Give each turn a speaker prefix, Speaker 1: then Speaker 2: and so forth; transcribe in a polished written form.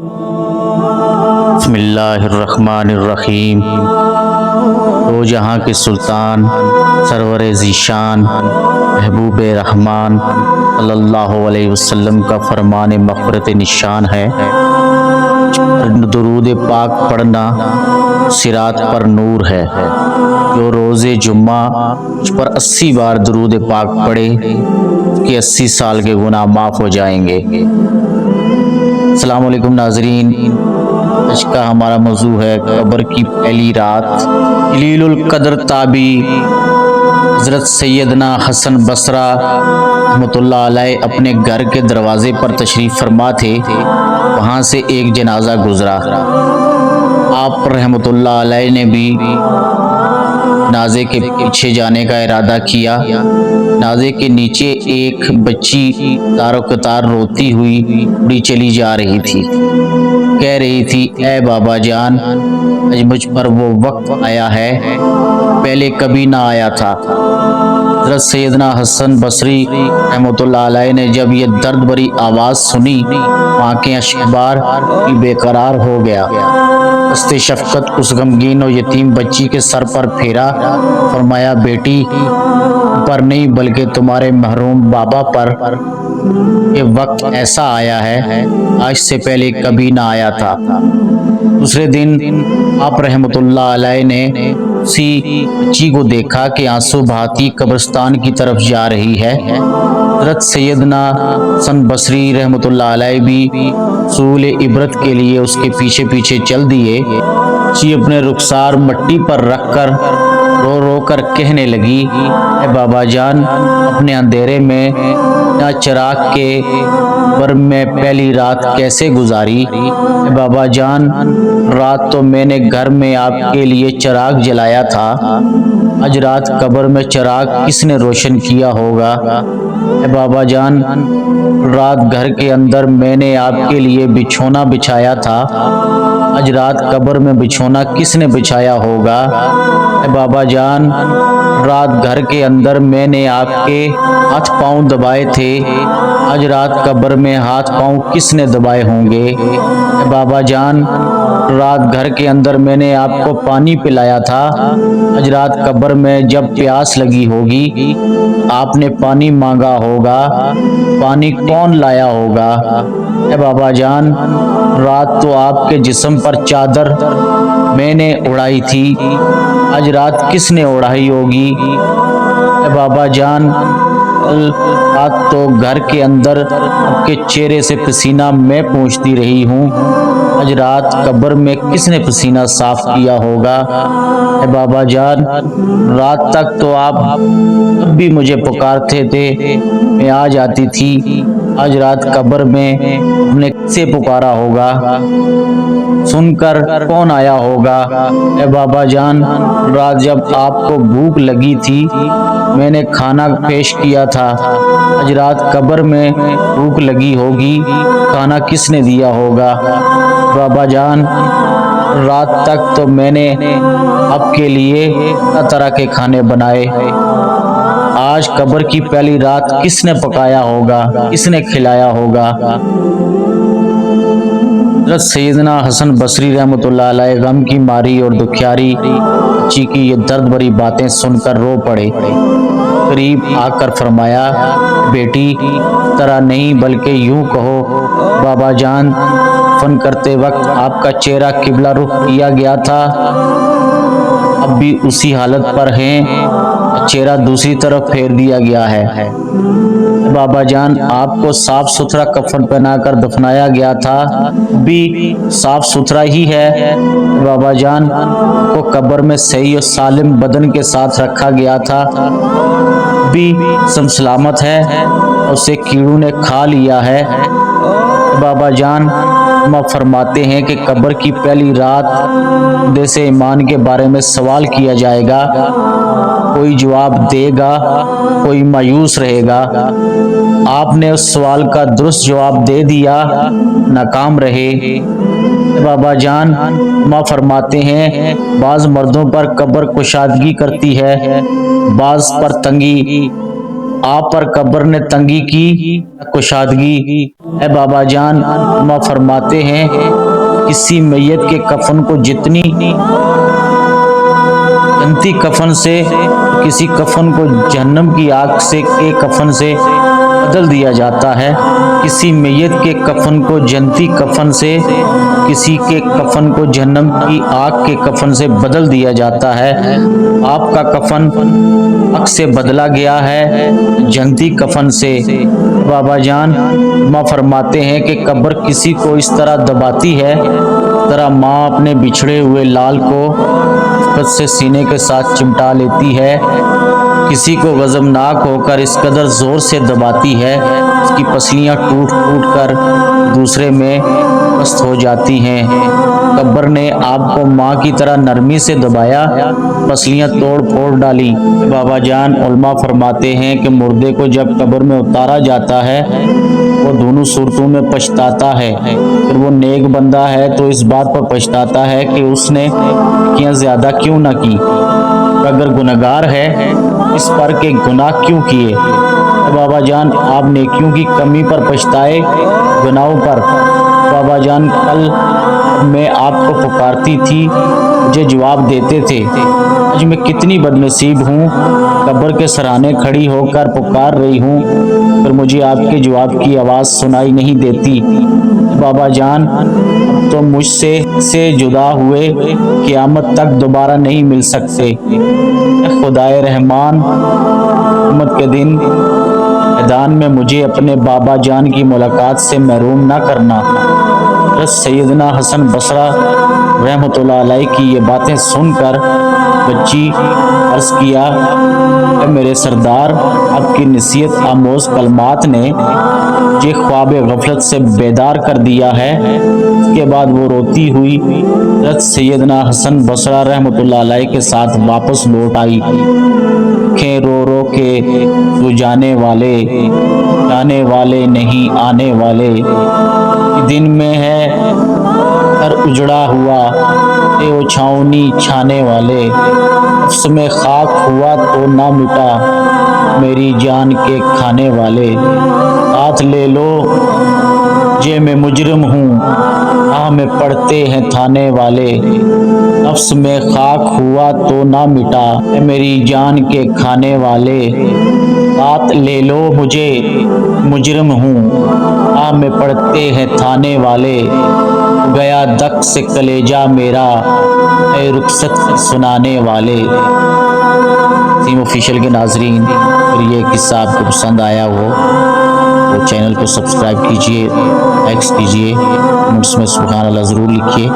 Speaker 1: بسم اللہ الرحمن الرحیم۔ دو جہاں کے سلطان سرور ذیشان محبوب رحمان صلی اللہ علیہ وسلم کا فرمان مغفرت نشان ہے۔ درود پاک پڑھنا صراط پر نور ہے۔ جو روز جمعہ مجھ پر 80 بار درود پاک پڑھے کہ 80 سال کے گناہ معاف ہو جائیں گے۔ السلام علیکم ناظرین، آج کا ہمارا موضوع ہے قبر کی پہلی رات۔ جلیل القدر تابعی حضرت سیدنا حسن بصری رحمۃ اللہ علیہ اپنے گھر کے دروازے پر تشریف فرما تھے، وہاں سے ایک جنازہ گزرا۔ آپ رحمۃ اللہ علیہ نے بھی جنازے کے پیچھے جانے کا ارادہ کیا۔ جنازے کے نیچے ایک بچی تار و قطار روتی ہوئی اڑی چلی جا رہی تھی، کہہ رہی تھی اے بابا جان، آج مجھ پر وہ وقت آیا ہے پہلے کبھی نہ آیا تھا۔ حضرت سیدنا حسن بصری رحمۃ اللہ علیہ نے جب یہ درد بھری آواز سنی، آنکھیں اشکبار کی بے قرار ہو گیا۔ دست شفقت اس غمگین و یتیم بچی کے سر پر پھیرا، فرمایا بیٹی پر نہیں بلکہ تمہارے محروم بابا پر یہ وقت ایسا آیا ہے آج سے پہلے کبھی نہ آیا تھا۔ دوسرے دن آپ رحمۃ اللہ علیہ نے اسی بچی کو دیکھا کہ آنسو بہاتی قبرستان کی طرف جا رہی ہے۔ حضرت سیدنا حسن بصری رحمۃ اللہ علیہ بھی حصول عبرت کے لیے اس کے پیچھے پیچھے چل دیے۔ بچی اپنے رخسار مٹی پر رکھ کر رو رو کر کہنے لگی اے بابا جان، اپنے اندھیرے میں نہ چراغ کے پر میں پہلی رات کیسے گزاری؟ اے بابا جان، رات تو میں نے گھر میں آپ کے لیے چراغ جلایا تھا، آج رات قبر میں چراغ کس نے روشن کیا ہوگا؟ اے بابا جان، رات گھر کے اندر میں نے آپ کے لیے بچھونا بچھایا تھا، آج رات قبر میں بچھونا کس نے بچھایا ہوگا؟ اے بابا جان، رات گھر کے اندر میں نے آپ کے ہاتھ پاؤں دبائے تھے، آج رات قبر میں ہاتھ پاؤں کس نے دبائے ہوں گے؟ اے بابا جان، رات گھر کے اندر میں نے آپ کو پانی پلایا تھا، آج رات قبر میں جب پیاس لگی ہوگی آپ نے پانی مانگا ہوگا، پانی کون لایا ہوگا؟ اے بابا جان، رات تو آپ کے جسم پر چادر میں نے اڑائی تھی، آج رات کس نے اڑائی ہوگی؟ اے بابا جان، رات تو گھر کے اندر آپ کے چہرے سے پسینہ میں پوچھتی رہی ہوں، آج رات قبر میں کس نے پسینہ صاف کیا ہوگا؟ اے بابا جان، رات تک تو آپ اب بھی مجھے پکارتے تھے، میں آ جاتی تھی، آج رات قبر میں ہم نے کسے پکارا ہوگا؟ سن کر کون آیا ہوگا؟ اے بابا جان، رات جب آپ کو بھوک لگی تھی میں نے کھانا پیش کیا تھا، آج رات قبر میں بھوک لگی ہوگی، کھانا کس نے دیا ہوگا؟ بابا جان، رات تک تو میں نے آپ کے لیے طرح طرح کے کھانے بنائے، آج قبر کی پہلی رات کس نے پکایا ہوگا، کس نے کھلایا ہوگا؟ حضرت سیدنا حسن بصری رحمۃ اللہ علیہ غم کی ماری اور دکھیاری بچی کی یہ درد بھری باتیں سن کر رو پڑے۔ قریب آ کر فرمایا بیٹی طرح نہیں بلکہ یوں کہو بابا جان، دفن کرتے وقت آپ کا چہرہ قبلہ رخ کیا گیا تھا، اب بھی اسی حالت پر ہیں، چہرہ دوسری طرف پھیر دیا گیا ہے۔ بابا جان، آپ کو صاف ستھرا کفن پہنا کر دفنایا گیا تھا، بھی صاف ستھرا ہی ہے۔ بابا جان کو قبر میں صحیح و سالم بدن کے ساتھ رکھا گیا تھا، بھی سم سلامت ہے، اسے کیڑوں نے کھا لیا ہے۔ بابا جان فرماتے ہیں کہ قبر کی پہلی رات بندے سے ایمان کے بارے میں سوال کیا جائے گا، کوئی جواب دے گا، کوئی مایوس رہے گا۔ آپ نے اس سوال کا درست جواب دے دیا، ناکام رہے۔ بابا جان فرماتے ہیں بعض مردوں پر قبر کشادگی کرتی ہے، بعض پر تنگی۔ آپ پر قبر نے تنگی کی کشادگی۔ اے بابا جان، علماء فرماتے ہیں کسی میت کے کفن کو جتنی جنتی کفن سے، کسی کفن کو جہنم کی آگ سے کے کفن سے بدل دیا جاتا ہے، کسی میت کے کفن کو جنتی کفن سے، کسی کے کفن کو جہنم کی آگ کے کفن سے بدل دیا جاتا ہے۔ آپ کا کفن آگ سے بدلا گیا ہے، جنتی کفن سے۔ بابا جان ماں فرماتے ہیں کہ قبر کسی کو اس طرح دباتی ہے، طرح ماں اپنے بچھڑے ہوئے لال کو شفقت سے سینے کے ساتھ چمٹا لیتی ہے۔ کسی کو غضبناک ہو کر اس قدر زور سے دباتی ہے، اس کی پسلیاں ٹوٹ ٹوٹ کر دوسرے میں پست ہو جاتی ہیں۔ قبر نے آپ کو ماں کی طرح نرمی سے دبایا، پسلیاں توڑ پھوڑ ڈالی۔ بابا جان علماء فرماتے ہیں کہ مردے کو جب قبر میں اتارا جاتا ہے وہ دونوں صورتوں میں پچھتاتا ہے۔ پھر وہ نیک بندہ ہے تو اس بات پر پچھتاتا ہے کہ اس نے نیکیاں زیادہ کیوں نہ کی، اگر گنہگار ہے اس پر کہ گناہ کیوں کیے۔ بابا جان آپ نیکیوں کی کمی پر پچھتائے، گناہوں پر۔ بابا جان کل میں آپ کو پکارتی تھی، مجھے جواب دیتے تھے۔ آج میں کتنی بد نصیب ہوں، قبر کے سرانے کھڑی ہو کر پکار رہی ہوں، پھر مجھے آپ کے جواب کی آواز سنائی نہیں دیتی۔ بابا جان اب تو مجھ سے جدا ہوئے قیامت تک دوبارہ نہیں مل سکتے۔ خدائے رحمان قیامت کے دن میدان میں مجھے اپنے بابا جان کی ملاقات سے محروم نہ کرنا۔ حضرت سیدنا حسن بصری رحمۃ اللہ علیہ کی یہ باتیں سن کر بچی عرض کیا، اے میرے سردار، آپ کی نصیحت آموز کلمات نے مجھے خواب غفلت سے بیدار کر دیا ہے۔ اس کے بعد وہ روتی ہوئی حضرت سیدنا حسن بصری رحمۃ اللہ علیہ کے ساتھ واپس لوٹ آئی۔ آنکھیں رو رو کے تو جانے والے نہیں آنے والے، دن میں ہے سر اجڑا ہوا اے وہ چھاؤنی چھانے والے، نفس میں خاک ہوا تو نہ مٹا میری جان کے کھانے والے، ہاتھ لے لو مجھے میں مجرم ہوں راہ میں پڑتے ہیں تھانے والے، نفس میں خاک ہوا تو نہ مٹا اے میری جان کے کھانے والے، ہاتھ لے لو مجھے مجرم ہوں راہ میں پڑتے ہیں تھانے والے، گیا دک سے کلیجہ میرا اے رخصت سنانے والے۔ تیم آفیشیل کے ناظرین، اگر یہ قصہ آپ کو پسند آیا ہو تو چینل کو سبسکرائب کیجئے، لائکس کیجئے، کمنٹس میں سبحان اللہ ضرور لکھیے۔